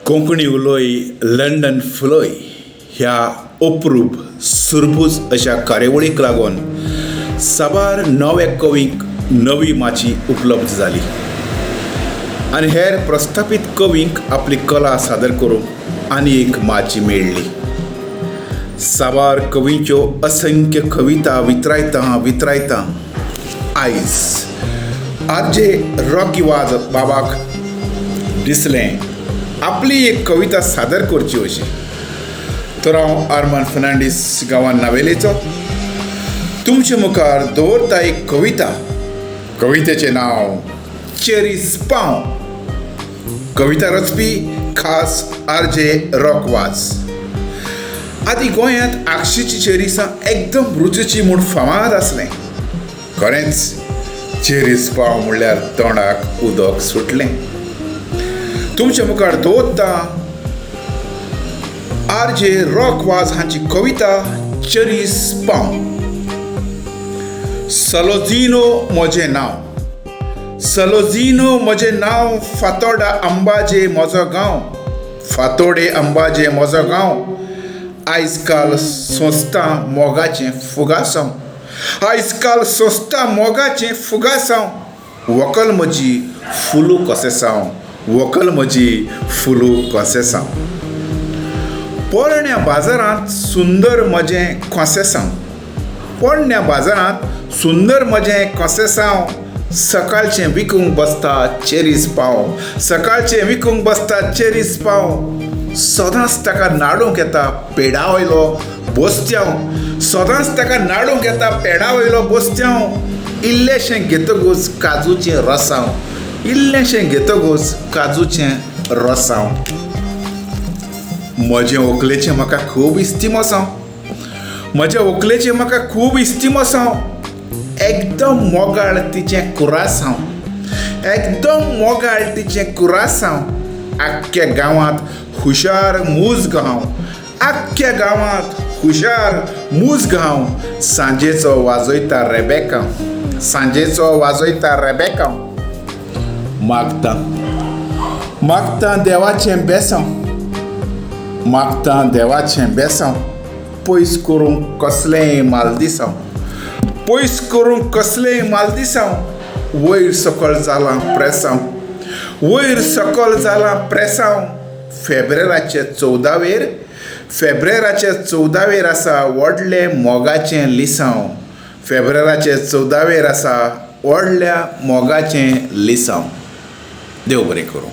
Konkani उलोय London फुलोय ह्या अप्रूप सुरबूज अशा कार्यावळीक लागून साबार नवे कवींक नवी माची उपलब्ध जाली आनी हेर प्रस्थापीत कवींक आपली कला सादर करूंक आनी एक माची मेळ्ळी. साबार कवींच्यो असंख्य कविता वितरायता आयज आजे रॉकी वाज बाबाक दिसलें आपली एक कविता सादर करची अशी. तर हांव आर्मांड फर्नांडीस गांवान नावेलेचो तुमचे मुखार दवरता एक कविता. कवितेचें नांव चेरीस पांव. कविता रचपी खास आरजे रॉक वाज. आदी गोंयांत आक्षीची चेरीसां एकदम रुचीची म्हूण फामाद आसलें. खरेंच चेरीस पांव म्हणल्यार तोंडाक उदक सुटलें. तुमच्या मुखार दवरता आरजे रॉक वाज हांची कविता चेरीस पांव. सलोजिनो म्हजें नांव. सलोजिनो म्हजें नांव. फातोडा अंबाजे म्हजो गांव. फातोडे अंबाजे म्हजो गांव. आयज काल सोंसता मोगाचें फुगासांव. आयज काल सोंसता मोगाचें फुगासांव. व्हंकल म्हजी फुलू कोसेसांव. व्हंकल म्हजी फुलू कोसेसांव. पोरण्या बाजारांत सुंदर म्हजें कोसेसांव. पोरण्या बाजारांत सुंदर म्हजें कोसेसांव. सकाळचें विकूंक बसता चेरीस पांव. सकाळचें विकूंक बसता चेरीस पांव. सदांच ताका नाडूंक येता पेडा वयलो बोस्त्यांव. सदांच ताका नाडूंक येता पेडा वयलो बोस्त्यांव. इल्लेशें घेतगूच काजूचें रसांव. इल्लेशें घेतगूच काजूचें रसांव. म्हजे व्हंकलेचें म्हाका खूब इस्तीम आसां. म्हज्या व्हंकलेचें म्हाका खूब इस्तीम आसां. एकदम मोगाळ तिचें कुरासांव. एकदम मोगाळ तिचें कुरासांव. आख्ख्या गांवांत हुशार मूज गांव. आख्ख्या गांवांत हुशार मूज गांव. सांजेचो वाजयता रेबेकांव. सांजेचो वाजयता रेबेकांव. मागता देवाचें बेसांव. मागता देवाचें बेसांव. पयस करूंक कसलेंय मालदिसांव. पयस करूंक कसलेंय मालदिसांव. वयर सकयल जालां प्रेसांव. वयर सकयल जालां प्रेसांव. फेब्रेराचे 14वेर आसा व्हडलें मोगाचें लिसांव. फेब्रेराचे 14वेर आसा व्हडल्या मोगाचें लिसांव. देव बरें करूं.